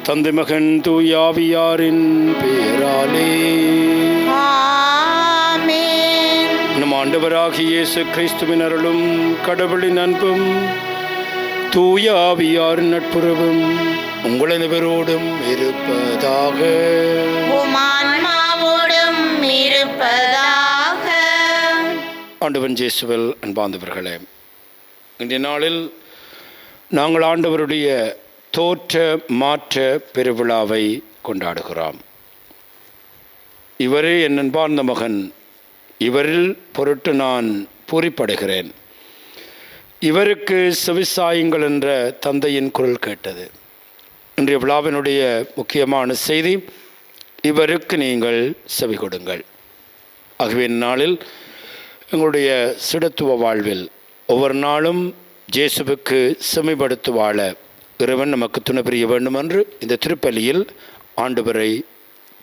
தந்தை மகன் தூயாவியாரின் பெயராலே ஆமென். நம் ஆண்டவராகிய இயேசு கிறிஸ்துவின் அருளும் கடவுளின் அன்பும் தூயாவியாரின் நட்புறவும் உங்கள் அனைவரோடும் இருப்பதாக. உம் ஆன்மாவோடும் இருப்பதாக. ஆண்டவன் இயேசுவில் அன்பார்ந்தவர்களே, இன்றைய நாளில் நாங்கள் ஆண்டவருடைய தோற்ற மாற்ற பெருவிழாவை கொண்டாடுகிறோம். இவரே என் அன்பார்ந்த மகன், இவரில் பொருட்டு நான் பூரிப்படைகிறேன், இவருக்கு செவிசாயுங்கள் என்ற தந்தையின் குரல் கேட்டது. இன்றைய விழாவினுடைய முக்கியமான செய்தி, இவருக்கு நீங்கள் செவி கொடுங்கள். ஆகவே நாளில் எங்களுடைய சிடத்துவ வாழ்வில் ஒவ்வொரு நாளும் இயேசுவுக்கு செவிப்படுத்தி வாழ இறைவன் நமக்கு துணை புரிய வேண்டும் என்று இந்த திருப்பலியில் ஆண்டவரை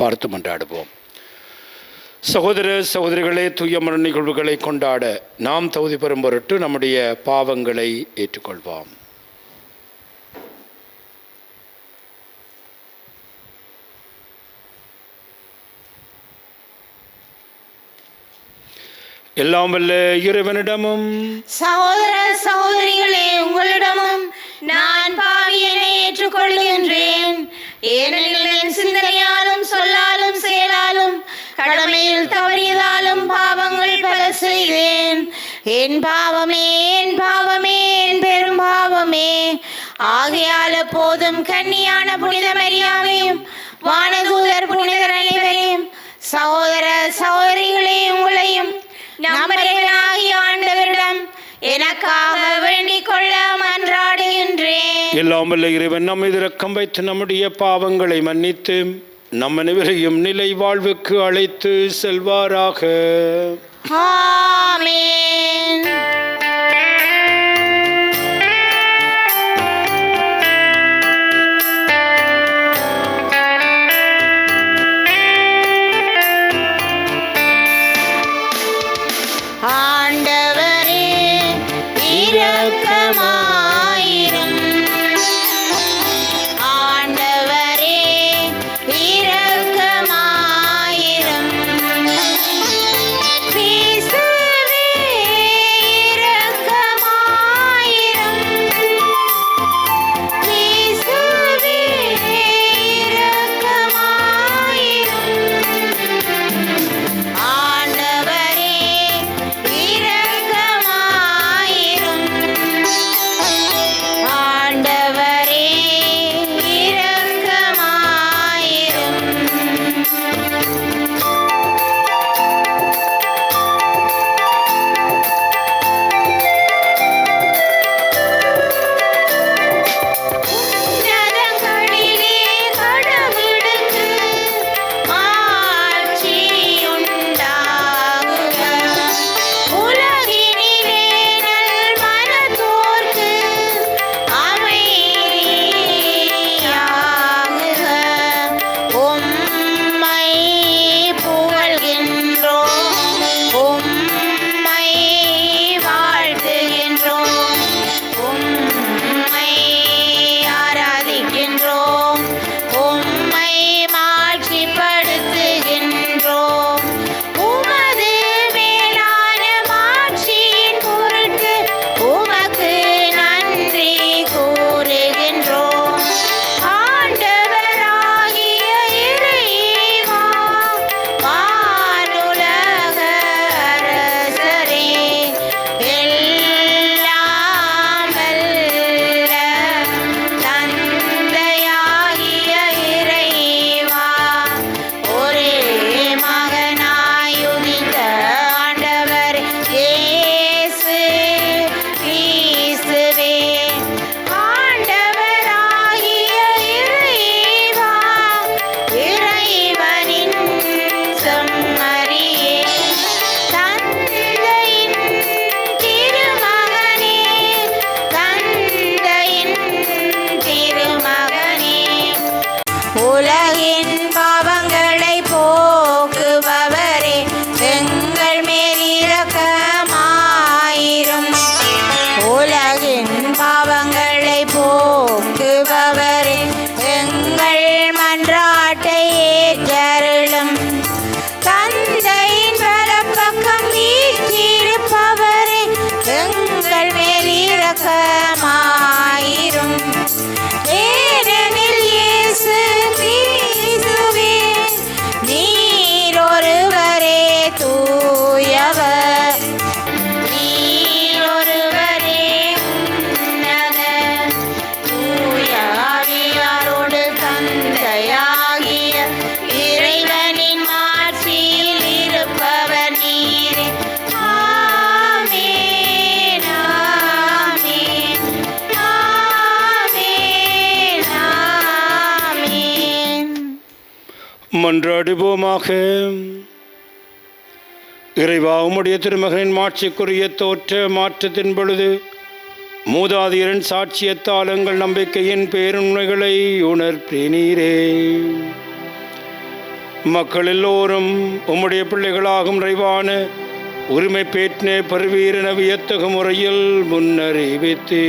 பார்த்து மன்றாடுவோம். சகோதர சகோதரிகளே, தூய மரண நிகழ்வுகளை கொண்டாட நாம் தகுதி பெறும் பொருட்டு நம்முடைய பாவங்களை ஏற்றுக்கொள்வோம். எல்லாம் வல்ல இறைவனிடமும் சகோதர சகோதரிகளே, உங்களிடமும் நான் பாவியனை ஏற்றுக்கொள்கின்றேன். ஏனெனில் என் சிந்தனையாலும் சொல்லாலும் செயலாலும் கடமையில் தவறியதாலும் பாவங்கள் பல செய்தேன். என் பாவமே, என் பாவமே, என் பெரும் பாவமே. ஆகையால் எப்போதும் கன்னியான புனித மரியாதையும் வானதூதர் புனிதர் அனைவரையும், சகோதர சகோதரிகளே உங்களையும் நம்மிடமாகிய ஆண்டவரிடம் எனக்காக வேண்டிக் கொள்ள மன்றாடுகின்றேன். எல்லாம் வல்ல இறைவன் நம் மீது இரக்கம் வைத்து நம்முடைய பாவங்களை மன்னித்து நம் அனைவரையும் நிலை வாழ்வுக்கு அழைத்து செல்வாராக. ஆமென். ஆண்டவரே இரக்கமாயிரும். ஆண்டவரே இரக்கமாயிரும். கிறிஸ்துவே இரக்கமாயிரும். கிறிஸ்துவே இரக்கமாயிரும். ஆண்டவரே இரக்கமாயிரும். ஆண்டவரே உன்னதங்களிலே கடவுளுக்கு ஆட்சியுண்டாகுக. உலகினிலே நல்மனத்தோர்க்கு அமைதியாகுக. உம்மை புகழ்கின்றோம், உம்மை வாழ்த்துகின்றோம், உம்மை ஆராதிக்கின்றோம், உம்மை மாட்சிப்படுத்துகின்றோம். உமது மேலான மாட்சியின் பொருட்டு உமக்கு நன்றி கூறுகின்றோம். ஆண்டவராகிய இறைவா, வானுலக அரசரே, எல்லாம் வல்ல தந்தையாகிய இறைவா, ஒரே மகனாய் உதித்த ஆண்டவர் இயேசு கிறிஸ்துவே, ஆண்டவராகிய இறைவா, இறைவனின் செம்மறியே, தந்தையின் திருமகனே, தந்தையின் திருமகனே, உலகின் பாவங்களை போக்குபவரே, எங்கள் மேல் இரக்கமாயிரும். உலகின் பாவங்களை போக்குபவரே, எங்கள் இரக்கமாயிரும். ஏனெனில் இயேசு கிறிஸ்துவே நீர் ஒருவரே தூயவர், நீர் ஒருவரே உன்னதர், தூய ஆவியாரோடு தந்தையாகிய இறைவனின் ஆட்சியில் இருப்பவர் நீரே. ஆமென், ஆமென், ஆமென், ஆமென். மன்றாடுவோமாக. இறைவா, உம்முடைய திருமகனின் மாட்சிக்குரிய தோற்ற மாற்றத்தின் பொழுது மூதாதையரின் சாட்சியத்தால் எங்கள் நம்பிக்கையின் பேருண்மைகளை உணர்த்தினீரே. மக்கள் எல்லோரும் உம்முடைய பிள்ளைகளாகும் நிறைவான உரிமை பேற்றின பெறுவீரென வியத்தகு முறையில் முன்னறிவித்து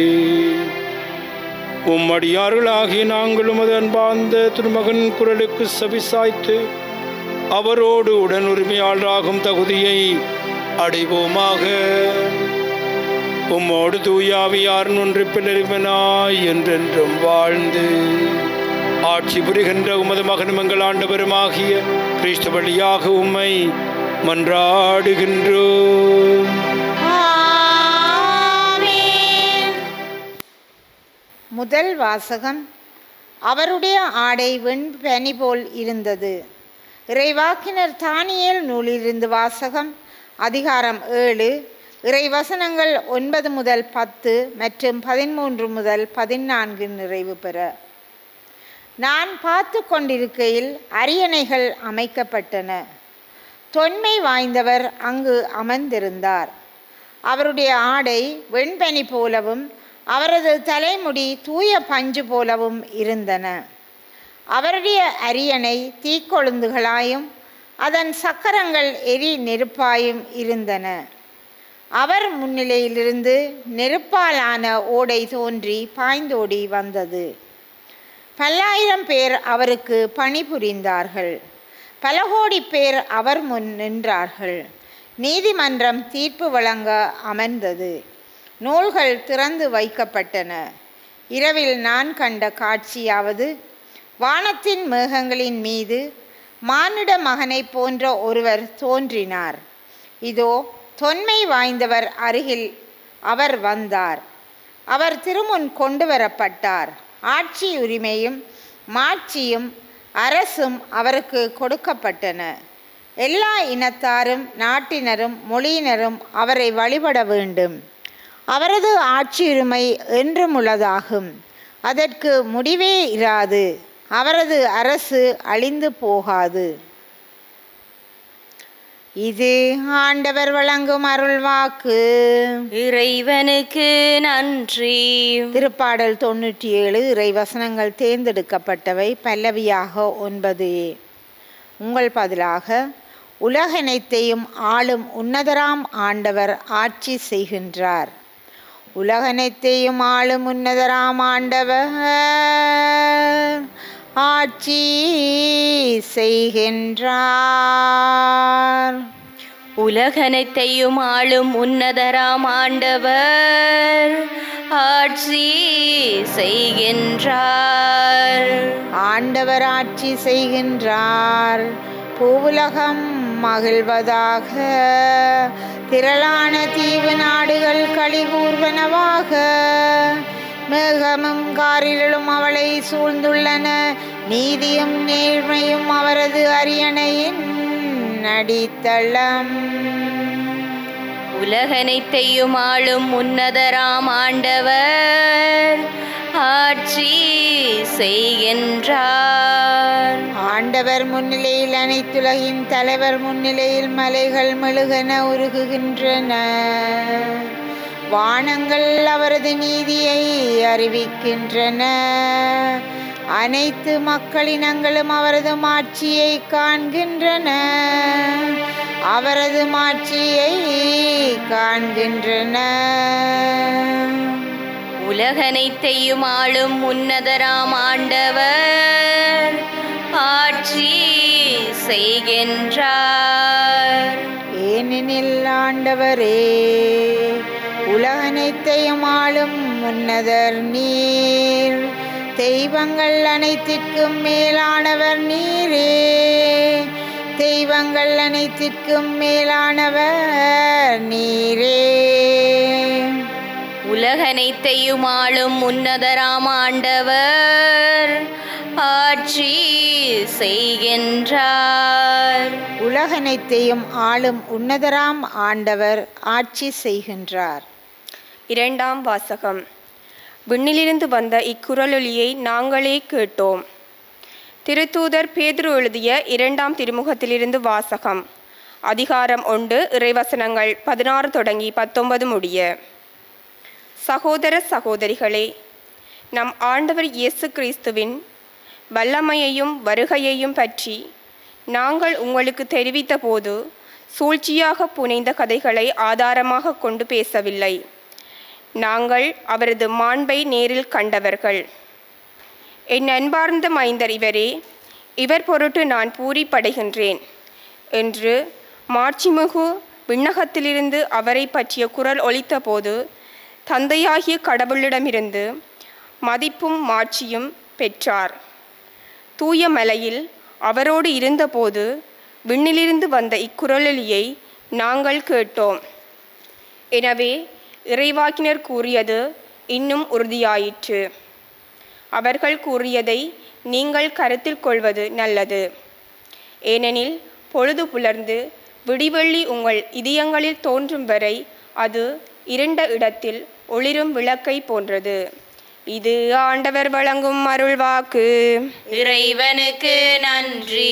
உம்மடியார்களாகிய நாங்களும் அது அன்பார்ந்த திருமகன் குரலுக்கு செவிசாய்த்து அவரோடு உடன் உரிமையாளராகும் தகுதியை அடைவோமாக. உம்மோடு தூயாவியார் ஒன்றிப்பில் இருவனாய் என்றென்றும் வாழ்ந்து ஆட்சி புரிகின்ற உமது மகனும் எங்கள் ஆண்டவருமாகிய கிறிஸ்து வழியாக உம்மை மன்றாடுகின்றோம். ஆமென். முதல் வாசகம். அவருடைய ஆடை வெண்பனி போல் இருந்தது. இறைவாக்கினர் தானியேல் நூலிலிருந்து வாசகம். அதிகாரம் 7, இறைவசனங்கள் 9 முதல் 10 மற்றும் 13 முதல் 14 நிறைவு பெற. நான் பார்த்து கொண்டிருக்கையில் அரியணைகள் அமைக்கப்பட்டன. தொன்மை வாய்ந்தவர் அங்கு அமர்ந்திருந்தார். அவருடைய ஆடை வெண்பனி போலவும் அவரது தலைமுடி தூய பஞ்சு போலவும் இருந்தன. அவருடைய அரியணை தீக்கொழுந்துகளாயும் அதன் சக்கரங்கள் எரி நெருப்பாயும் இருந்தன. அவர் முன்னிலையிலிருந்து நெருப்பாலான ஓடை தோன்றி பாய்ந்தோடி வந்தது. பல்லாயிரம் பேர் அவருக்கு பணிபுரிந்தார்கள். பல கோடி பேர் அவர் முன் நின்றார்கள். நீதிமன்றம் தீர்ப்பு வழங்க அமர்ந்தது. நூல்கள் திறந்து வைக்கப்பட்டன. இரவில் நான் கண்ட காட்சியாவது, வானத்தின் மேகங்களின் மீது மானிட மகனைப் போன்ற ஒருவர் தோன்றினார். இதோ, தொன்மை வாய்ந்தவர் அருகில் அவர் வந்தார். அவர் திருமுன் கொண்டு வரப்பட்டார். ஆட்சி உரிமையும் மாட்சியும் அரசும் அவருக்கு கொடுக்கப்பட்டன. எல்லா இனத்தாரும் நாட்டினரும் மொழியினரும் அவரை வழிபட வேண்டும். அவரது ஆட்சியுரிமை என்றும் உள்ளதாகும். அதற்கு முடிவே இராது. அவரது அரசு அழிந்து போகாது. இது ஆண்டவர் வழங்கும் அருள்வாக்கு. இறைவனுக்கு நன்றி. திருப்பாடல் 97 இறைவசனங்கள் தேர்ந்தெடுக்கப்பட்டவை. பல்லவியாக 9. உங்கள் பதிலாக, உலகனைத்தையும் ஆளும் உன்னதராம் ஆண்டவர் ஆட்சி செய்கின்றார். உலகனைத்தையும் ஆளும் உன்னதராம் ஆண்டவர் ஆட்சி செய்கின்றார். உலகனைத்தையும் ஆளும் உன்னதராம் ஆண்டவர் ஆட்சி செய்கின்றார். ஆண்டவர் ஆட்சி செய்கின்றார். பூவுலகம் மகிழ்வதாக. திரளான தீவு நாடுகள் களிகூர்வனவாக. மேகமும் காரிலும் அவளை சூழ்ந்துள்ளன. நீதியும் நேர்மையும் அவரது அரியணையின் அடித்தளம். உலகனைத்தையும் ஆளும் உன்னதராம் ஆண்டவர் ஆட்சி செய்கின்றார். ஆண்டவர் முன்னிலையில் அனைத்துலகின் தலைவர் முன்னிலையில் மலைகள் மெழுகென உருகுகின்றன. வானங்கள் அவரது நீதியை அறிவிக்கின்றன. அனைத்து மக்களினங்களும் அவரது மாட்சியை காண்கின்றன. அவரது மாட்சியை காண்கின்றன. உலகனைத்தையும் ஆளும் உன்னதராம் ஆண்டவர் ஆட்சி செய்கின்றார். ஏனெனில் ஆண்டவரே உலகனைத்தையும் ஆளும் உன்னதர் நீர், தெய்வங்கள் அனைத்திற்கும் மேலானவர் நீரே, தெய்வங்கள் அனைத்திற்கும் மேலானவர் நீரே. உலகனைத்தையும் ஆளும் உன்னதராம் ஆண்டவர் ஆட்சி செய்கின்றார். உலகனைத்தையும் ஆளும் உன்னதராம் ஆண்டவர் ஆட்சி செய்கின்றார். இரண்டாம் வாசகம். விண்ணிலிருந்து வந்த இக்குரலொலியை நாங்களே கேட்டோம். திருத்தூதர் பேதுரு எழுதிய 2ஆம் திருமுகத்திலிருந்து வாசகம். அதிகாரம் 1, இறைவசனங்கள் 16 தொடங்கி 19 முடிய. சகோதர சகோதரிகளே, நம் ஆண்டவர் இயேசு கிறிஸ்துவின் வல்லமையையும் வருகையையும் பற்றி நாங்கள் உங்களுக்கு தெரிவித்த போது சூழ்ச்சியாக புனைந்த கதைகளை ஆதாரமாக கொண்டு பேசவில்லை. நாங்கள் அவரது மாண்பை நேரில் கண்டவர்கள். என் அன்பார்ந்த மைந்தர் இவரே, இவர் பொருட்டு நான் பூரிப்படைகின்றேன் என்று மாட்சிமிகு விண்ணகத்திலிருந்து அவரை பற்றிய குரல் ஒலித்த போது தந்தையாகிய கடவுளிடமிருந்து மதிப்பும் மாட்சியும் பெற்றார். தூய மலையில் அவரோடு இருந்தபோது விண்ணிலிருந்து வந்த இக்குரலொலியை நாங்கள் கேட்டோம். எனவே இறைவாக்கினர் கூறியது இன்னும் உறுதியாயிற்று. அவர்கள் கூறியதை நீங்கள் கருத்தில் கொள்வது நல்லது. ஏனெனில் பொழுது புலர்ந்து விடிவெள்ளி உங்கள் இதயங்களில் தோன்றும் வரை அது இருண்ட இடத்தில் ஒளிரும் விளக்கை போன்றது. இது ஆண்டவர் வழங்கும் அருள்வாக்கு. இறைவனுக்கு நன்றி.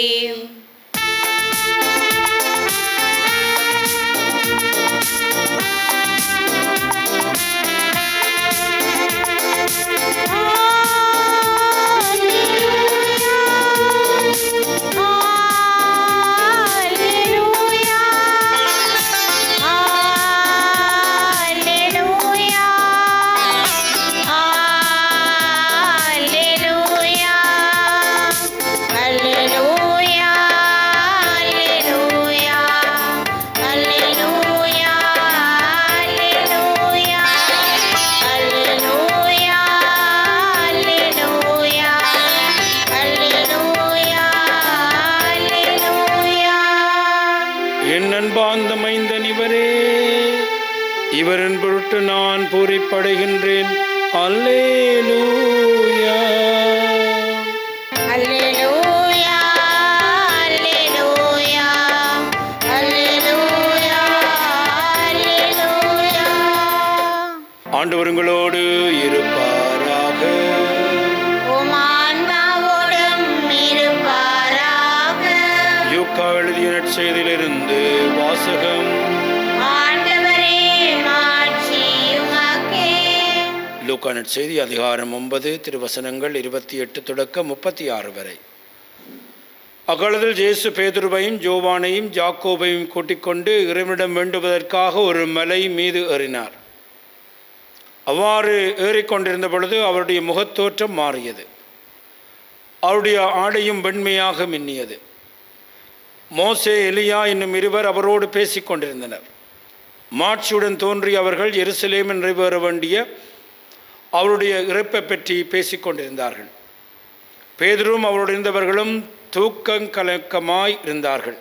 என் அன்பார்ந்த மைந்தன் இவரே, இவரின் பொருட்டு நான் பூரிப்படைகின்றேன். அல்லேலூயா. அல்லேலூயா, அல்லேலூயா, அல்லேலூயா, அல்லேலூயா. ஆண்டவர் உங்களோடு இருப்பாராக. உம் ஆன்மாவோடும் இருப்பாராக. யூக்கா எழுதிய நற்செய்தியிலிருந்து வாசகம். ஆண்டவரே, மாட்சி உமக்கே. லூக்கா நற்செய்தி அதிகாரம் 9 திருவசனங்கள் 28 தொடக்கம் 36 வரை. அக்காலத்தில் இயேசு பேதுருவையும் யோவானையும் யாக்கோபையும் கூட்டிக் கொண்டு இறைவனிடம் வேண்டுவதற்காக ஒரு மலை மீது ஏறினார். அவ்வாறு ஏறிக்கொண்டிருந்த பொழுது அவருடைய முகத்தோற்றம் மாறியது. அவருடைய ஆடையும் வெண்மையாக மின்னியது. மோசே, எலியா என்னும் இருவர் அவரோடு பேசிக் கொண்டிருந்தனர். மாட்சியுடன் தோன்றிய அவர்கள் எருசலேமில் நிறைவேற வேண்டிய அவருடைய இறப்பை பற்றி பேசிக் கொண்டிருந்தார்கள். பேதுரும் அவரோடு இருந்தவர்களும் தூக்கங்கலக்கமாய் இருந்தார்கள்.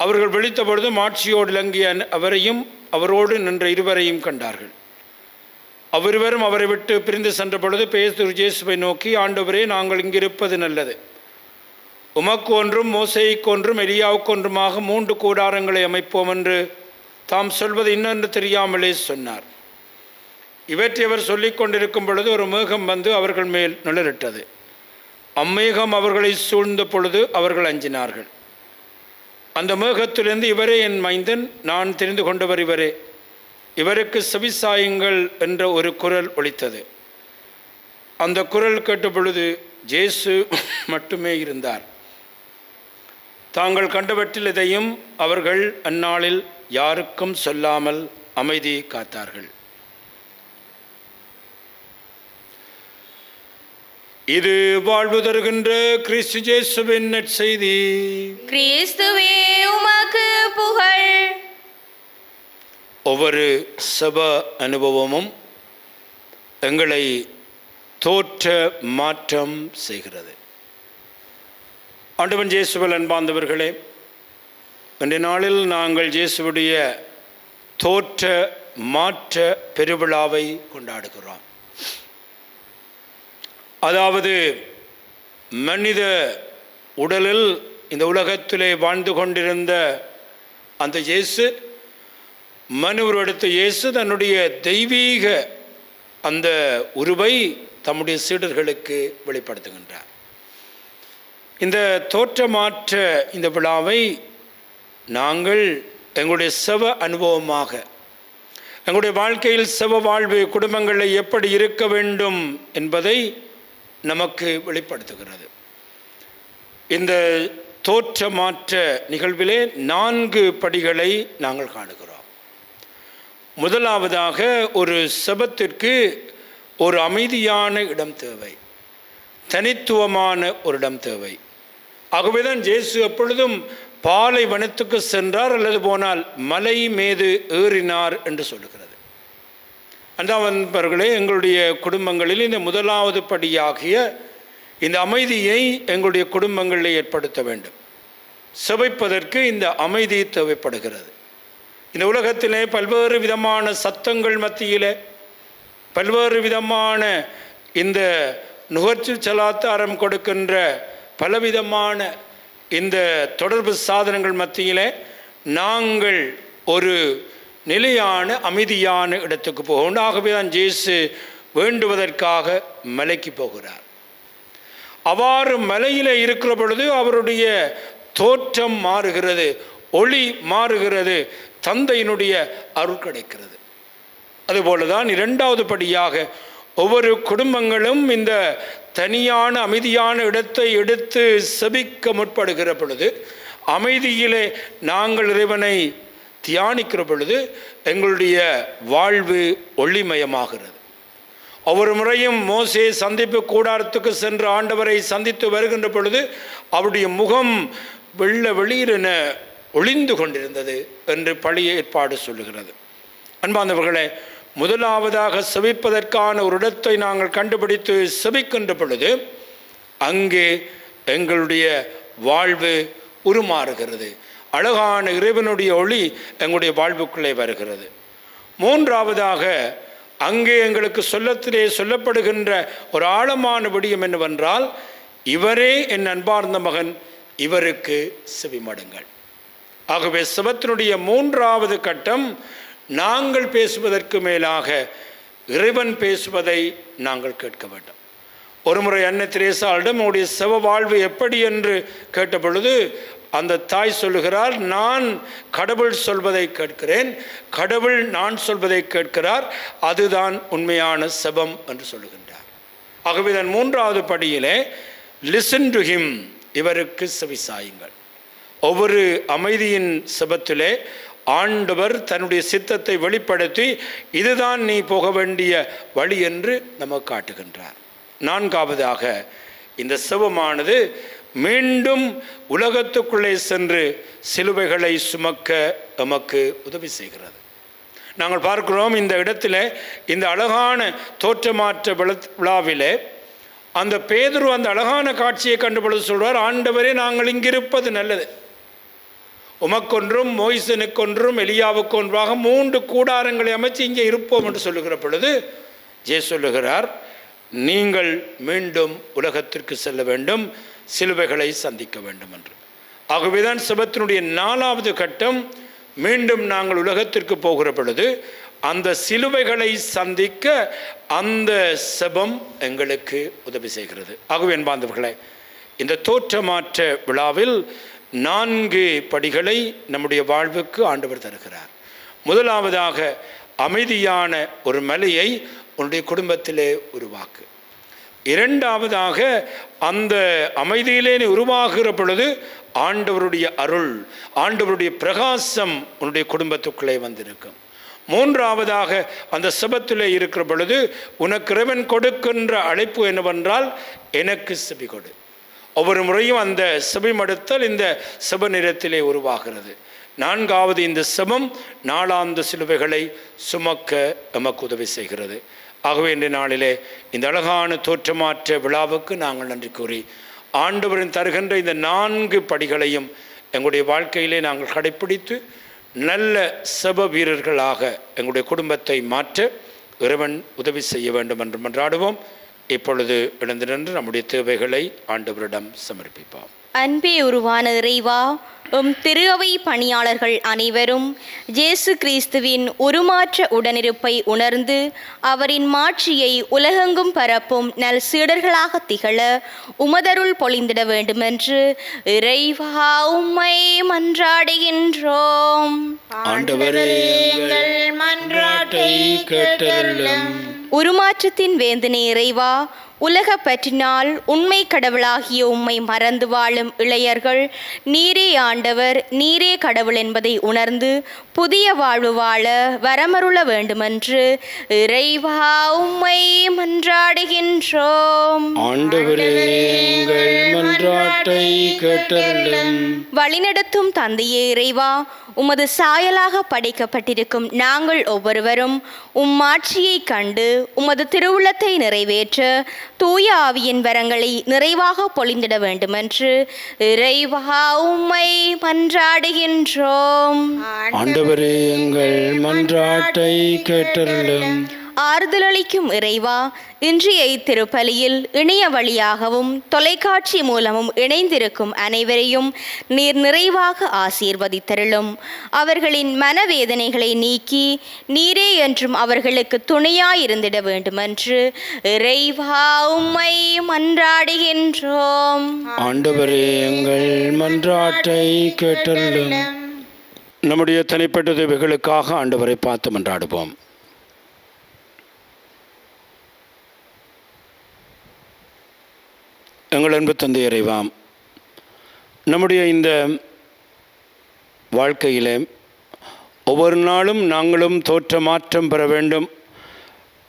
அவர்கள் விழித்த பொழுது மாட்சியோடு இலங்கிய அவரையும் அவரோடு நின்ற இருவரையும் கண்டார்கள். அவ்விருவரும் அவரை விட்டு பிரிந்து சென்ற பொழுது பேதுரு இயேசுவை நோக்கி, ஆண்டவரே, நாங்கள் இங்கிருப்பது நல்லது. உமக்கு ஒன்றும் மோசேக்கு ஒன்றும் எலியாவுக்கு ஒன்றுமாக 3 கூடாரங்களை அமைப்போம் என்று தாம் சொல்வது இன்னென்று தெரியாமலே சொன்னார். இவற்றை அவர் சொல்லிக் கொண்டிருக்கும் பொழுது ஒரு மேகம் வந்து அவர்கள் மேல் நிழலிட்டது. அம்மேகம் அவர்களை சூழ்ந்த பொழுது அவர்கள் அஞ்சினார்கள். அந்த மேகத்திலிருந்து, இவரே என் மைந்தன், நான் தெரிந்து கொண்டவர் இவரே, இவருக்கு செவிசாயுங்கள் என்ற ஒரு குரல் ஒலித்தது. அந்த குரல் கேட்ட பொழுது இயேசு மட்டுமே இருந்தார். தாங்கள் கண்டவற்றில் எதையும் அவர்கள் அந்நாளில் யாருக்கும் சொல்லாமல் அமைதி காத்தார்கள். இது வாழ்வு தருகின்ற கிறிஸ்து இயேசுவின் நற்செய்தி. கிறிஸ்துவே உமக்கு புகழ். ஒவ்வொரு சப அனுபவமும் எங்களை தோற்ற மாற்றம் செய்கிறது. ஆண்டவன் இயேசுவில் அன்பார்ந்தவர்களே, இன்றைய நாளில் நாங்கள் இயேசுவுடைய தோற்ற மாற்ற பெருவிழாவை கொண்டாடுகிறோம். அதாவது மனித உடலில் இந்த உலகத்திலே வாழ்ந்து கொண்டிருந்த அந்த இயேசு, மனு உருவெடுத்த இயேசு தன்னுடைய தெய்வீக அந்த உருவை தம்முடைய சீடர்களுக்கு வெளிப்படுத்துகின்றார். இந்த தோற்றமாற்ற இந்த விழாவை நாங்கள் எங்களுடைய செவ அனுபவமாக, எங்களுடைய வாழ்க்கையில் செவ வாழ்வு குடும்பங்களில் எப்படி இருக்க வேண்டும் என்பதை நமக்கு வெளிப்படுத்துகிறது. இந்த தோற்றமாற்ற நிகழ்விலே 4 படிகளை நாங்கள் காணுகிறோம். முதலாவதாக, ஒரு செபத்திற்கு ஒரு அமைதியான இடம் தேவை, தனித்துவமான ஒரு இடம் தேவை. ஆகவேதான் இயேசு எப்பொழுதும் பாலைவனத்துக்கு சென்றார் அல்லது போனால் மலை மீது ஏறினார் என்று சொல்லுகிறது. அன்பார்ந்தவர்களே, எங்களுடைய குடும்பங்களில் இந்த முதலாவது படியாகிய இந்த அமைதியை எங்களுடைய குடும்பங்களில் ஏற்படுத்த வேண்டும். செபிப்பதற்கு இந்த அமைதி தேவைப்படுகிறது. இந்த உலகத்திலே பல்வேறு விதமான சத்தங்கள் மத்தியிலே, பல்வேறு விதமான இந்த நுகர்ச்சி சலாத்தாரம் கொடுக்கின்ற பலவிதமான இந்த தொடர்பு சாதனங்கள் மத்தியிலே நாங்கள் ஒரு நிலையான அமைதியான இடத்துக்கு போகணும். ஆகவே தான் இயேசு வேண்டுவதற்காக மலைக்கு போகிறார். அவ்வாறு மலையில் இருக்கிற பொழுது அவருடைய தோற்றம் மாறுகிறது, ஒளி மாறுகிறது, தந்தையினுடைய அருள் கிடைக்கிறது. அதுபோல தான் 2வது படியாக ஒவ்வொரு குடும்பங்களும் இந்த தனியான அமைதியான இடத்தை எடுத்து செபிக்க முற்படுகிற பொழுது, அமைதியிலே நாங்கள் இறைவனை தியானிக்கிற பொழுது எங்களுடைய வாழ்வு ஒளிமயமாகிறது. ஒவ்வொரு முறையும் மோசே சந்திப்பு கூடாரத்துக்கு சென்று ஆண்டவரை சந்தித்து வருகின்ற பொழுது அவருடைய முகம் வெளிரென ஒளிந்து கொண்டிருந்தது என்று பழைய ஏற்பாடு சொல்லுகிறது. அன்பார்ந்தவர்களே, முதலாவதாக செபிப்பதற்கான ஒரு இடத்தை நாங்கள் கண்டுபிடித்து செபிக்கின்ற பொழுது அங்கே எங்களுடைய வாழ்வு உருமாறுகிறது. அழகான இறைவனுடைய ஒளி எங்களுடைய வாழ்வுக்குள்ளே வருகிறது. 3வதாக, அங்கே எங்களுக்கு சொல்லப்படுகின்ற ஒரு ஆழமான விடயம் என்னவென்றால், இவரே என் அன்பார்ந்த மகன், இவருக்கு செவிமடுங்கள். ஆகவே செபத்தினுடைய 3வது கட்டம், நாங்கள் பேசுவதற்கு மேலாக இறைவன் பேசுவதை நாங்கள் கேட்க வேண்டும். ஒருமுறை அன்னை தெரேசாளிடம் உடைய செவ வாழ்வு எப்படி என்று கேட்ட பொழுது அந்த தாய் சொல்லுகிறார், நான் கடவுள் சொல்வதை கேட்கிறேன், கடவுள் நான் சொல்வதை கேட்கிறார், அதுதான் உண்மையான செபம் என்று சொல்லுகின்றார். ஆகவே தான் 3வது படியிலே லிசன் டு ஹிம், இவருக்கு செவிசாயுங்கள். ஒவ்வொரு அமைதியின் செபத்திலே ஆண்டவர் தன்னுடைய சித்தத்தை வெளிப்படுத்தி இதுதான் நீ போக வேண்டிய வழி என்று நமக்கு காட்டுகின்றார். 4வதாக, இந்த செபமானது மீண்டும் உலகத்துக்குள்ளே சென்று சிலுவைகளை சுமக்க நமக்கு உதவி செய்கிறது. நாங்கள் பார்க்கிறோம், இந்த இடத்துல இந்த அழகான தோற்றமாற்ற விழாவிலே அந்த பேதுரு அந்த அழகான காட்சியை கண்டுபொழுது சொல்வார், ஆண்டவரே, நாங்கள் இங்கிருப்பது நல்லது. உமக்கொன்றும் மோய்சனுக்கொன்றும் எலியாவுக்கு ஒன்றாக 3 கூடாரங்களை அமைச்சு இங்கே இருப்போம் என்று சொல்லுகிற பொழுது ஜேசு சொல்லுகிறார், நீங்கள் மீண்டும் உலகத்திற்கு செல்ல வேண்டும், சிலுவைகளை சந்திக்க வேண்டும் என்று. ஆகவேதான் செபத்தினுடைய 4வது கட்டம், மீண்டும் நாங்கள் உலகத்திற்கு போகிற பொழுது அந்த சிலுவைகளை சந்திக்க அந்த செபம் எங்களுக்கு உதவி செய்கிறது. ஆகவே அன்பார்ந்தவர்களே, இந்த தோற்றமாற்ற விழாவில் 4 படிகளை நம்முடைய வாழ்வுக்கு ஆண்டவர் தருகிறார். முதலாவதாக, அமைதியான ஒரு மலையை உன்னுடைய குடும்பத்திலே உருவாக்கு. 2வதாக, அந்த அமைதியிலே நீ உருவாகிற பொழுது ஆண்டவருடைய அருள், ஆண்டவருடைய பிரகாசம் உன்னுடைய குடும்பத்துக்குள்ளே வந்திருக்கும். 3வதாக, அந்த செபத்திலே இருக்கிற பொழுது உனக்கு இறைவன் கொடுக்கின்ற அழைப்பு என்னவென்றால், எனக்கு செவி கொடு. ஒவ்வொரு முறையும் அந்த செபிமடுத்தல் இந்த செப நிறத்திலே உருவாகிறது. 4வது இந்த செபம் நாளாந்த சிலுவைகளை சுமக்க எமக்கு உதவி செய்கிறது. ஆகவே இந்த நாளிலே இந்த அழகான தோற்றமாற்ற விழாவுக்கு நாங்கள் நன்றி கூறி ஆண்டவரின் தருகின்ற இந்த 4 படிகளையும் எங்களுடைய வாழ்க்கையிலே நாங்கள் கடைப்பிடித்து நல்ல செப வீரர்களாக எங்களுடைய குடும்பத்தை மாற்ற இறைவன் உதவி செய்ய வேண்டும் என்று மன்றாடுவோம். இப்பொழுது எழுந்து நின்று நம்முடைய தேவைகளை ஆண்டவரிடம் சமர்ப்பிப்போம். அன்பே உருவான இறைவா, திரு அவை பணியாளர்கள் அனைவரும் இயேசு கிறிஸ்துவின் உருமாற்ற உடனிருப்பை உணர்ந்து அவரின் மாட்சியை உலகெங்கும் பரப்பும் நல் சீடர்களாக திகழ உமதருள் பொழிந்திட வேண்டுமென்று இறைவா உம்மை மன்றாடுகின்றோம். ஆண்டவரே, எங்கள் மன்றாட்டை கேட்டருளும். உருமாற்றத்தின் வேந்தனே இறைவா, உலக பற்றினால் உண்மை கடவுளாகிய உம்மை மறந்து வாழும் இளையர்கள் நீரே ஆண்டவர், நீரே கடவுள் என்பதை உணர்ந்து புதிய வாழ்வு வாழ வரமருள வேண்டுமென்று இறைவா உம்மை மன்றாடுகின்றோம். ஆண்டவரே, எங்கள் மன்றாட்டை கேட்டருளும். வழிநடத்தும் தந்தையே இறைவா, உமது சாயலாக படைக்கப்பட்டிருக்கும் நாங்கள் ஒவ்வொருவரும் உம் ஆட்சியை கண்டு உமது திருவுள்ளத்தை நிறைவேற்ற தூய ஆவியின் வரங்களை நிறைவாக பொழிந்திட வேண்டுமென்று இறைவா உம்மை மன்றாடுகின்றோம். ஆண்டவரே, எங்கள் மன்றாட்டை கேட்டருளும். ஆறுதலளிக்கும் இறைவா, இன்றைய திருப்பலியில் இணைய வழியாகவும் தொலைக்காட்சி மூலமும் இணைந்திருக்கும் அனைவரையும் நீர் நிறைவாக ஆசீர்வதித்தருளும். அவர்களின் மனவேதனைகளை நீக்கி நீரே என்றும் அவர்களுக்கு துணையாயிருந்திட வேண்டுமென்று இறைவா உம்மை மன்றாடுகின்றோம். ஆண்டவரே, எங்கள் மன்றாட்டை கேட்டருளும். நம்முடைய தனிப்பட்ட தேவைகளுக்காக ஆண்டவரை பார்த்து மன்றாடுவோம். எங்கள் அன்பு தந்தை இறைவாம், நம்முடைய இந்த வாழ்க்கையிலே ஒவ்வொரு நாளும் நாங்களும் தோற்ற மாற்றம் பெற வேண்டும்.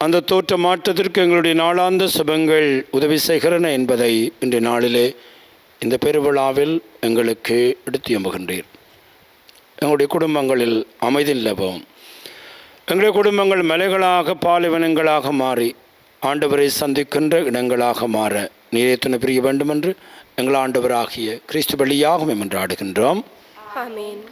அந்த தோற்ற மாற்றத்திற்கு எங்களுடைய நாளாந்த சுபங்கள் உதவி செய்கிறன என்பதை இன்றைய நாளிலே இந்த பெருவிழாவில் எங்களுக்கு எடுத்து எம்புகின்றீர். எங்களுடைய குடும்பங்களில் அமைதி நிலவும். எங்களுடைய குடும்பங்கள் மலைகளாக பாலைவனங்களாக மாறி ஆண்டவரை சந்திக்கின்ற இடங்களாக மாற நீரே துணை புரிய வேண்டும் என்று எங்கள் ஆண்டவராகிய கிறிஸ்து வழியாக மன்றாடுகின்றோம். ஆமென்.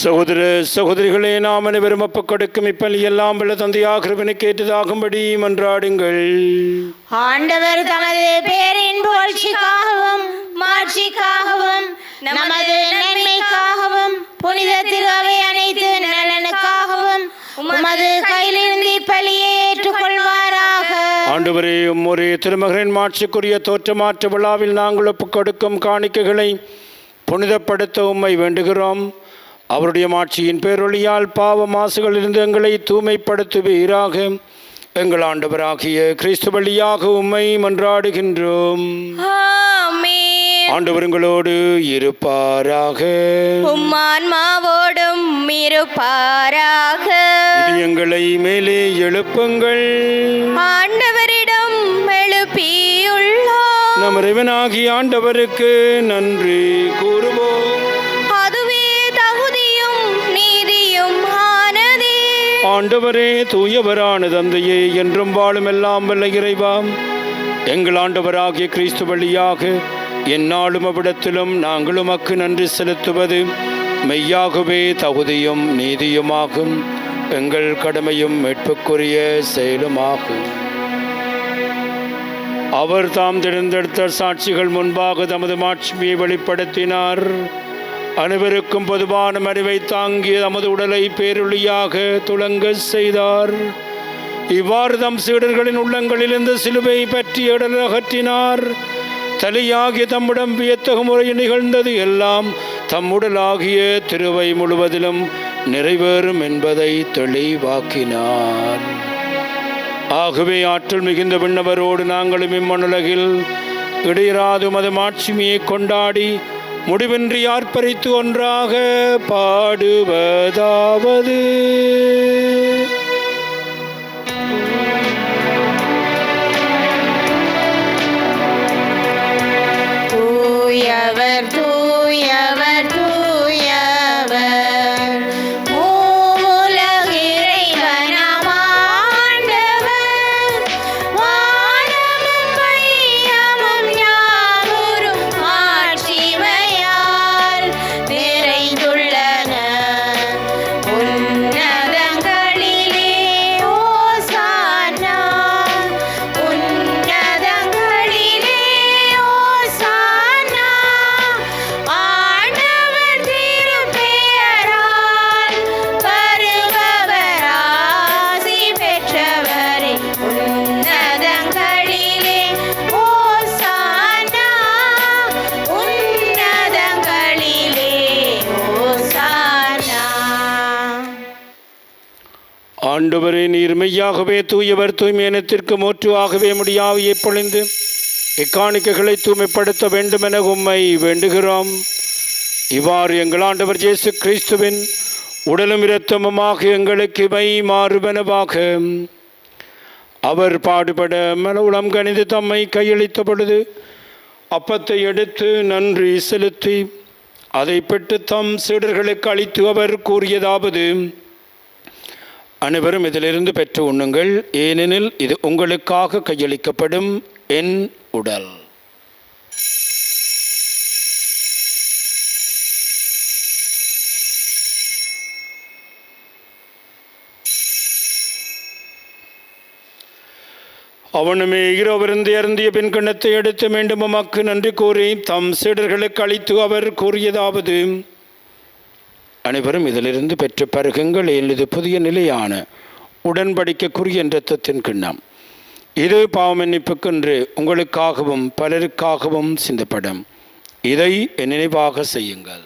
சகோதர சகோதரிகளே, நாம் அனைவரும் ஒப்புக் கொடுக்கும் இப்பலி எல்லாம் உள்ள தந்தையாகிறவனுக்கு ஏற்றதாகும்படி மன்றாடுங்கள். ஆண்டவர் தமது பேரின் புகழ்ச்சிக்காகவும் மாட்சிக்காகவும் நமது நன்மைக்காகவும் புனித திருவை அனைத்து நலனுக்காகவும் உமது கையிலிருந்து இப்பலியை ஏற்றுக்கொள்வாராக. ஆண்டவரே, உம்முடைய திருமகனின் மாட்சிக்குரிய தோற்றமாற்ற விழாவில் நாங்கள் ஒப்புக் கொடுக்கும் காணிக்கைகளை புனிதப்படுத்த உம்மை வேண்டுகிறோம். அவருடைய மாட்சியின் பேரொழியால் பாவ மாசுகளிலிருந்து எங்களை தூய்மைப்படுத்துவீராக. எங்கள் ஆண்டவராகிய கிறிஸ்து வழியாக உம்மை மன்றாடுகின்றோம். ஆண்டவர் உங்களோடு இருப்பாராக. உம்மான்மாவோடும் இருப்பாராக. எங்களை மேலே எழுப்புங்கள். ஆண்டவரிடம் எழுப்பியுள்ளோம். நம் இறைவனாகிய ஆண்டவருக்கு நன்றி கூறுவோம். அதுவே தகுதியும் நீதியும் ஆனதே. ஆண்டவரே, தூயவரான தந்தையே, என்றும் வாழும் எல்லாம் வல்ல இறைவா, எங்கள் ஆண்டவராகிய கிறிஸ்து வழியாக எந்நாளும் அவ்விடத்திலும் நாங்கள் உமக்கு நன்றி செலுத்துவது மெய்யாகவே தகுதியும் நீதியுமாகும். எங்கள் கடமையும் மீட்புக்குரிய செயலுமாகும். அவர் தாம் தேர்ந்தெடுத்த சாட்சிகள் முன்பாக தமது மாட்சிமையை வெளிப்படுத்தினார். அனைவருக்கும் பொதுவான அறிவை தாங்கிய தமது உடலை பேரொளியாக துலங்க செய்தார். இவ்வாறு தம் சீடர்களின் உள்ளங்களில் இந்த சிலுவை பற்றி இடர் அகற்றினார். தலையாகிய தம்மிடம் வியத்தகு முறையில் நிகழ்ந்தது எல்லாம் தம் உடலாகிய திருவை முழுவதிலும் நிறைவேறும் என்பதை தெளிவாக்கினார். ஆகவே ஆற்றல் மிகுந்த விண்ணவரோடு நாங்களும் இம்மண்ணுலகில் இடையராது மது மாட்சிமையை கொண்டாடி முடிவின்றி ஆர்ப்பரித்து ஒன்றாக பாடுவதாவது: தூயவர் தூயவர் தூயவர் மூவுலகு இறைவனாம் ஆண்டவர். வானமும் மையமும் யாவரும் மாட்சிமையால் நிறைந்துள்ளன. உன்னதங்களிலே ஓசானா, உன்னதங்களிலே ஓசானா. ஆண்டவர் திருப்பெயரால் வருபவர் ஆசி பெற்றவரே. உன்னதங்களிலே ஓசானா, உன்னதங்களிலே ஓசானா. ஆண்டவரே, நீர் மெய்யாகவே தூயவர். தூய்மையினத்திற்கு மூற்றுவாகவே முடியாவியை பொழிந்து இக்காணிக்கைகளை தூய்மைப்படுத்த வேண்டுமென உம்மை வேண்டுகிறோம். இவ்வாறு எங்கள் ஆண்டவர் இயேசு கிறிஸ்துவின் உடலும் இரத்தமுமாக எங்களுக்கு இவை மாறுவனவாக. அவர் பாடுபட மனவுளம் கணிந்து தம்மை கையளித்த பொழுது அப்பத்தை எடுத்து நன்றி செலுத்தி அதை பெற்று தம் சீடர்களுக்கு அளித்து அவர் கூறியதாவது: அனைவரும் இதிலிருந்து பெற்று உண்ணுங்கள், ஏனெனில் இது உங்களுக்காக கையளிக்கப்படும் என் உடல். அவனுமே இரவிருந்து அருந்திய பின் கிண்ணத்தை எடுத்து மீண்டும் உமக்கு நன்றி கூறி தம் சீடர்களுக்கு அளித்து அவர் கூறியதாவது: அனைவரும் இதிலிருந்து பெற்று பருகுங்கள், இது புதிய நிலையான உடன்படிக்கைக்குரிய இரத்தத்தின் கிண்ணம். இது பாவமன்னிப்புக்கென்று உங்களுக்காகவும் பலருக்காகவும் சிந்தப்படும். இதை என் நினைவாக செய்யுங்கள்.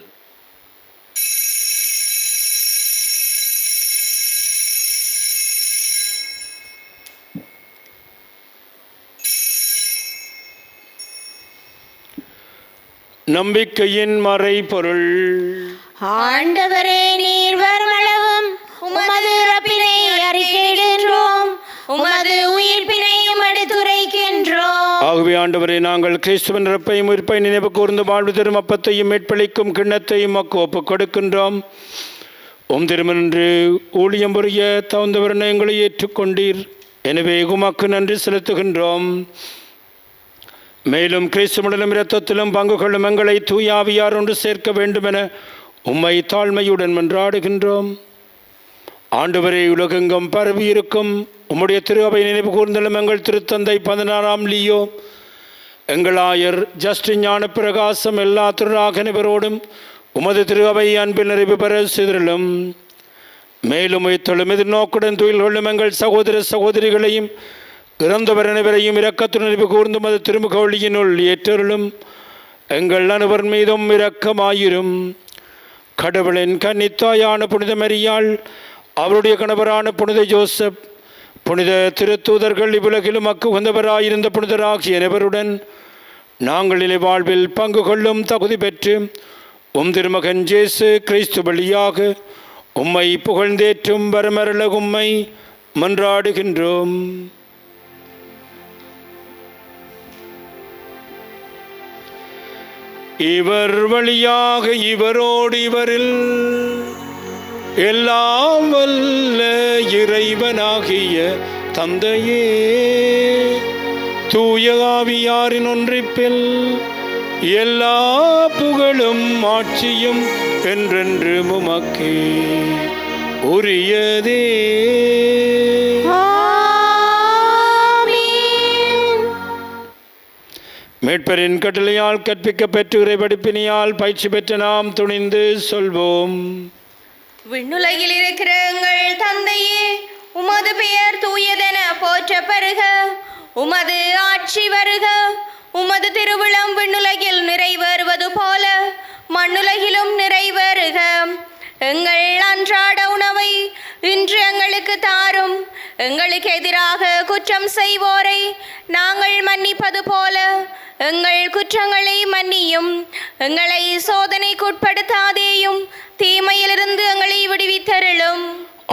நம்பிக்கையின் மறைபொருள். ஆண்டவரே, நீர் வருமளவும் உமது இறப்பினை அறிக்கையிடுகின்றோம், உமது உயிர்ப்பினையும் எடுத்துரைக்கின்றோம். ஆகவே ஆண்டவரே, நாங்கள் கிறிஸ்துவின் இறப்பையும் உயிர்ப்பை நினைவு கூர்ந்து வாழ்வு தரும் அப்பத்தையும் மீட்பளிக்கும் கிண்ணத்தையும் உமக்கு ஒப்புக் கொடுக்கின்றோம். உம் திருமன்று ஊழியம் புரிய தகுந்தவரென எங்களை ஏற்றுக்கொண்டீர். எனவே உமக்கு நன்றி செலுத்துகின்றோம். மேலும் கிறிஸ்துவிலும் இரத்தத்திலும் பங்கு கொள்ளும் எங்களை தூயாவியார் ஒன்று சேர்க்க வேண்டுமென உம்மை தாழ்மையுடன் மன்றாடுகின்றோம். ஆண்டவரே, உலகெங்கும் பரவியிருக்கும் உம்முடைய திரு அவை நினைவு கூர்ந்தலும் எங்கள் திருத்தந்தை 16ஆம் லியோ, எங்கள் ஆயர் ஜஸ்டின் ஞான பிரகாசம் எல்லா திருநாகனிவரோடும் உமது திரு அவை அன்பில் நிறைவு பெற சிதறலும். மேலும் உயிர்த்தெழும் எதிர்நோக்குடன் துயில் கொள்ளும் எங்கள் சகோதர சகோதரிகளையும் இறந்தவர் அனைவரையும் இரக்கத்துடன் நினைவு கூர்ந்து மது திருமுக ஒளியினுள் ஏற்றருளும். எங்கள் அனைவர் மீதும் இரக்கமாயிரும். கடவுளின் கன்னித்தாயான புனித மரியாள், அவருடைய கணவரான புனித ஜோசப், புனித திருத்தூதர்கள், இவ்வுலகிலும் உகந்தவராயிருந்த புனிதராகிய அனைவருடன் நாங்கள் இலை வாழ்வில் பங்கு கொள்ளும் தகுதி பெற்று உம் திருமகன் இயேசு கிறிஸ்து வழியாக உம்மை புகழ்ந்தேற்றும் வரமருள உம்மை மன்றாடுகின்றோம். இவர் வழியாக இவரோடு இவரில் எல்லாம் வல்ல இறைவனாகிய தந்தையே, தூய ஆவியாரின் ஒன்றிப்பில் எல்லா புகழும் ஆட்சியும் என்றென்று உமக்கே உரியதே. மீட்பரின் கட்டளையால் கற்பிக்க பெற்று இறை படிப்பினியால் பயிற்சி பெற்ற நாம் துணிந்து சொல்வோம். விண்ணுலகில் இருக்கிற எங்கள் தந்தையே, உமது பெயர் தூயதென போற்ற பெறுக. உமது ஆட்சி வருக. உமது திருவிழம் விண்ணுலகில் நிறைவேறுவது போல மண்ணுலகிலும் நிறைவேறுக. எங்கள் அன்றாட உணவை இன்று எங்களுக்கு தாரும். எங்களுக்கு எதிராக குற்றம் செய்வோரை நாங்கள் மன்னிப்பது போல எங்கள் குற்றங்களை மன்னியும். எங்களை சோதனைக்குட்படுத்தாதேயும், தீமையிலிருந்து எங்களை விடுவித்தருளும்.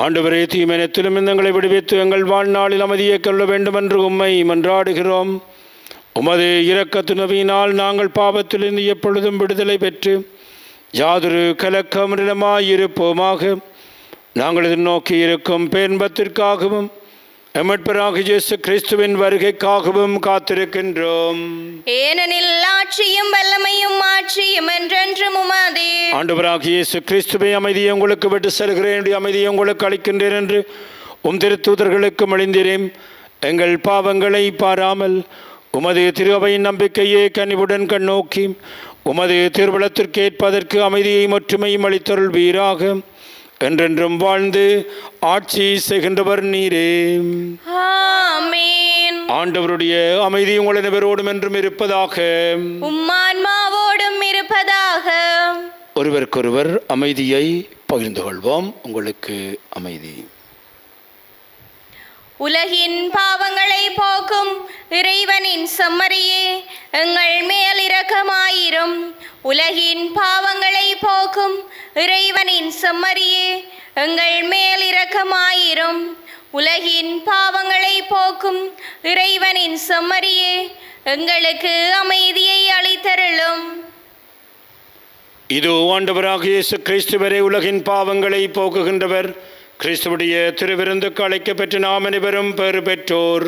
ஆண்டவரே, தீமையத்திலும் எங்களை விடுவித்து எங்கள் வாழ்நாளில் அமைதியை கொள்ள வேண்டும் என்று உம்மை மன்றாடுகிறோம். உமது இரக்கத்துணவியினால் நாங்கள் பாவத்திலிருந்து எப்பொழுதும் விடுதலை பெற்று யாதொரு கலக்கமிடமாயிருப்போமாக. நாங்கள் எதிர்நோக்கி இருக்கும் பேன்பத்திற்காகவும் எமட்பராக இயேசு கிறிஸ்துவின் வருகைக்காகவும் காத்திருக்கின்றோம். ஏனெனில் ஆட்சியும் வல்லமையும் ஆட்சியும் என்றென்றும் உமதே. ஆண்டவராக இயேசு கிறிஸ்துவை, அமைதியை உங்களுக்கு விட்டு செல்கிறேன், அமைதியை உங்களுக்கு அளிக்கின்றேன் என்று உம் திருத்தூதர்களுக்கு மொழிந்தீரேன். எங்கள் பாவங்களை பாராமல் உமது திரு அவையின் நம்பிக்கையே கனிவுடன் கண்ணோக்கி உமது திருவுளத்திற்கு ஏற்பதற்கு அமைதியையும் ஒற்றுமையும் அளித்தருள்வீராக. என்றென்றும் வாழ்ந்து ஆட்சி செய்கின்றவர் நீரே. ஆமென். ஆண்டவருடைய அமைதி உங்கள் அனைவரோடும் என்றும் இருப்பதாக. உம்மான்மாவோடும் இருப்பதாக. ஒருவருக்கொருவர் அமைதியை பகிர்ந்து கொள்வோம். உங்களுக்கு அமைதி. உலகின் பாவங்களை போக்கும் இறைவனின் செம்மறியே, எங்கள் மேல் இரக்கமாயிரும். உலகின் பாவங்களை போக்கும் இறைவனின் செம்மறியே, எங்கள் மேல் இரக்கமாயிரும். உலகின் பாவங்களை போக்கும் இறைவனின் செம்மறியே, எங்களுக்கு அமைதியை அளித்தருளும். இதோ ஆண்டவராக இயேசு கிறிஸ்துவரே, உலகின் பாவங்களை போக்குகின்றவர். கிறிஸ்துவுடைய திருவிருந்துக்கு அழைக்கப்பெற்று நாம் அனைவரும் பெறு பெற்றோர்.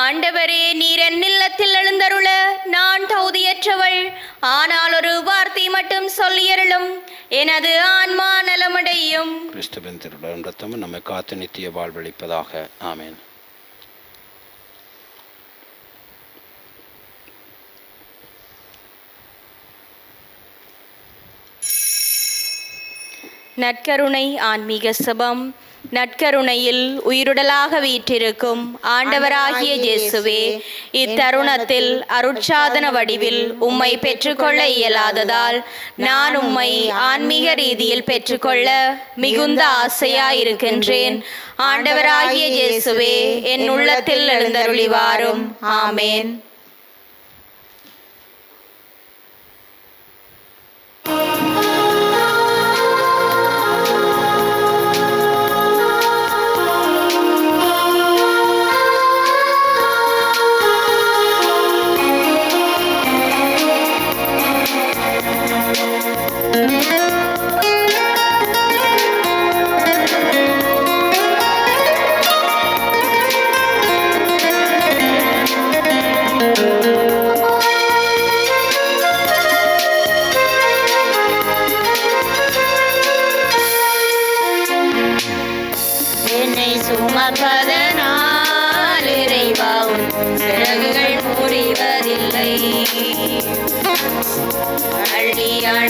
ஆண்டவரே, நீர் என் இல்லத்தில் எழுந்தருள நான் தகுதியற்றவள். ஆனால் ஒரு வார்த்தை மட்டும் சொல்லியருளும், எனது ஆன்மா நலமடையும். கிறிஸ்துவின் திருவுடலும் இரத்தமும் நம்மை காத்து நித்திய வாழ்வளிப்பதாக. ஆமென். நற்கருணை ஆன்மீக சபம். நற்கருணையில் உயிருடலாக வீற்றிருக்கும் ஆண்டவராகிய இயேசுவே, இத்தருணத்தில் அருட்சாதன வடிவில் உம்மை பெற்றுக்கொள்ள இயலாததால் நான் உம்மை ஆன்மீக ரீதியில் பெற்றுக்கொள்ள மிகுந்த ஆசையாயிருக்கின்றேன். ஆண்டவராகிய இயேசுவே, என் உள்ளத்தில் எழுந்தருளி வாரும். ஆமேன்.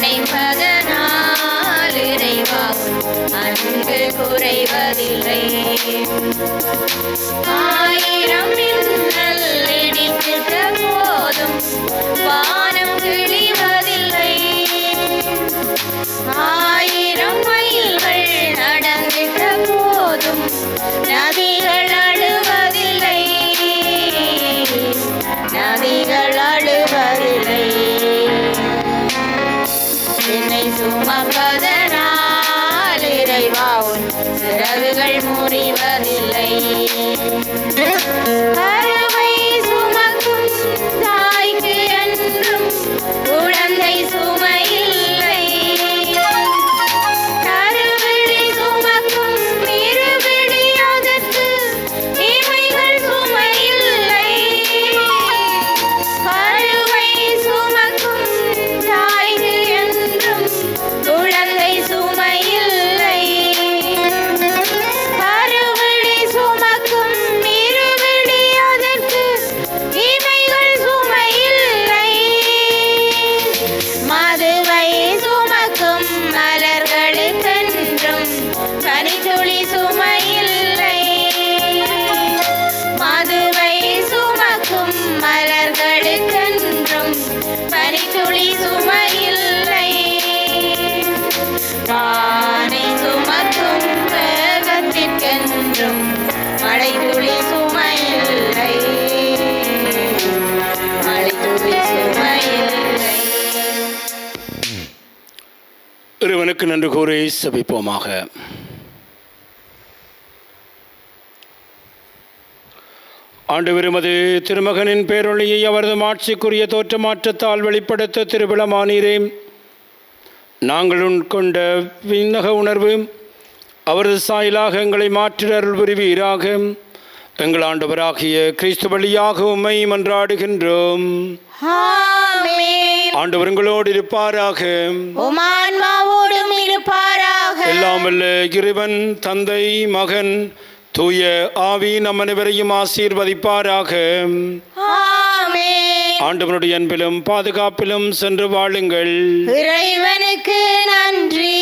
அணைப்பதனால் இறைவா அன்பு குறைவதில்லை. ஆயிரம் மின்னல் இடித்திட்ட போதும் வானம் கிழிவதில்லை. ஆயிரம் மைல்கள் நடந்திட்ட போதும் நதிகள் அழுவதில்லை. நதிகள் அழுவதில்லை. என்னை சுமப்பதனால் இறைவா உன் சிறகுகள் முறிவதில்லை. கருவை சுமக்கும் தாய்க்கு என்றும் குழந்தை சுமையில்லை. கருவிழி சுமக்கும் இருவிழி அதற்கு இமைகள் சுமையில்லை. கருவை சுமக்கும் தாய்க்கு என்றும் குழந்தை சுமையில்லை. கருவிழி சுமக்கும் இருவிழி அதற்கு இமைகள் சுமையில்லை. மதுவை சுமக்கும் மலர்களுக்கென்றும் கனித்துளி சுமையில்லை. மதுவை சுமக்கும் மலர்களுக்கென்றும் பனித்துளி சுமையில்லை. பானை சுமக்கும் வேகத்திற்கென்றும் மழைத்துளி சுமையில்லை. மழைத்துளி சுமையில்லை. இறைவனுக்கு நன்றி கூறி செபிப்போமாக. ஆண்டவர் எமது திருமகனின் பேரொழியை அவரது ஆட்சிக்குரிய தோற்றமாற்றத்தால் வெளிப்படுத்த திருவிழமானீரே. நாங்கள் உட்கொண்ட விண்ணக உணர்வு அவரது சாயலாக எங்களை மாற்றிட அருள் புரிவீராக. எங்கள் ஆண்டவராகிய கிறிஸ்து வழியாக உம்மை மன்றாடுகின்றோம். ஆமென். ஆண்டவர் உங்களோடு இருப்பாராக. உம் ஆன்மாவோடும் இருப்பாராக. எல்லாம் வல்ல இறைவன் தந்தை மகன் தூய ஆவி நம் அனைவரையும் ஆசீர்வதிப்பாராக. ஆமென். ஆண்டவனுடைய அன்பிலும் பாதுகாப்பிலும் சென்று வாழுங்கள். இறைவனுக்கு நன்றி.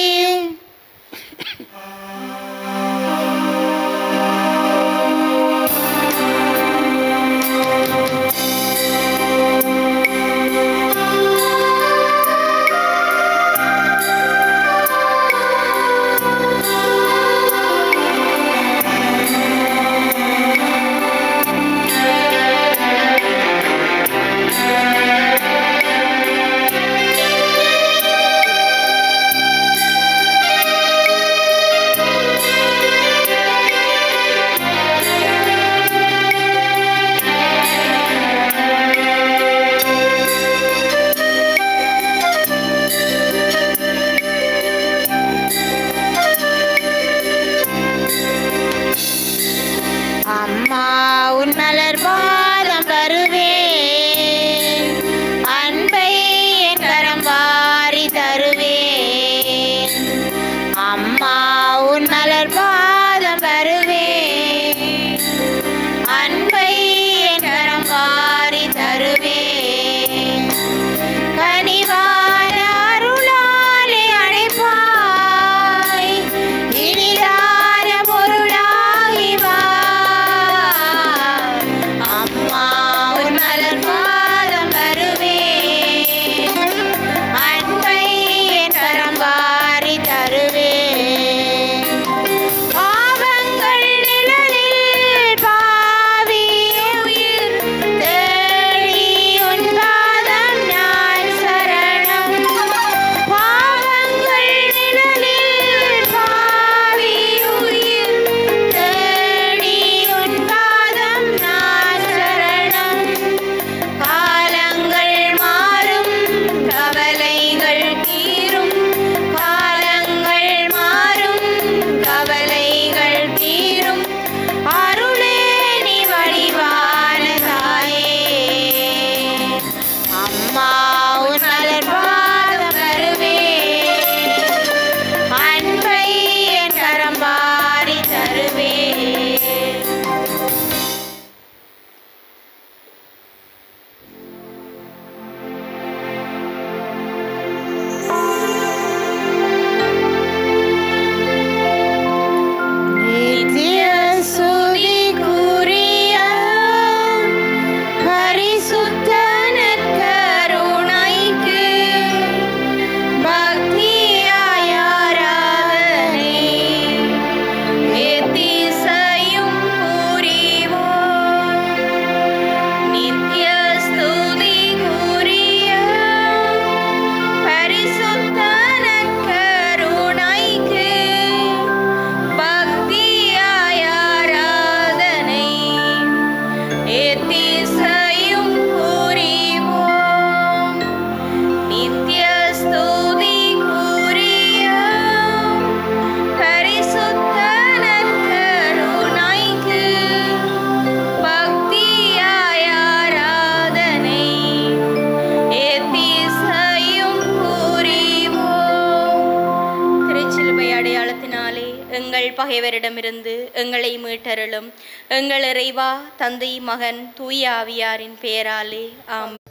பகைவரிடமிருந்து எங்களை மீட்டருளும். எங்கள் இறைவா, தந்தை, மகன், தூய ஆவியாரின் பெயராலே ஆம்.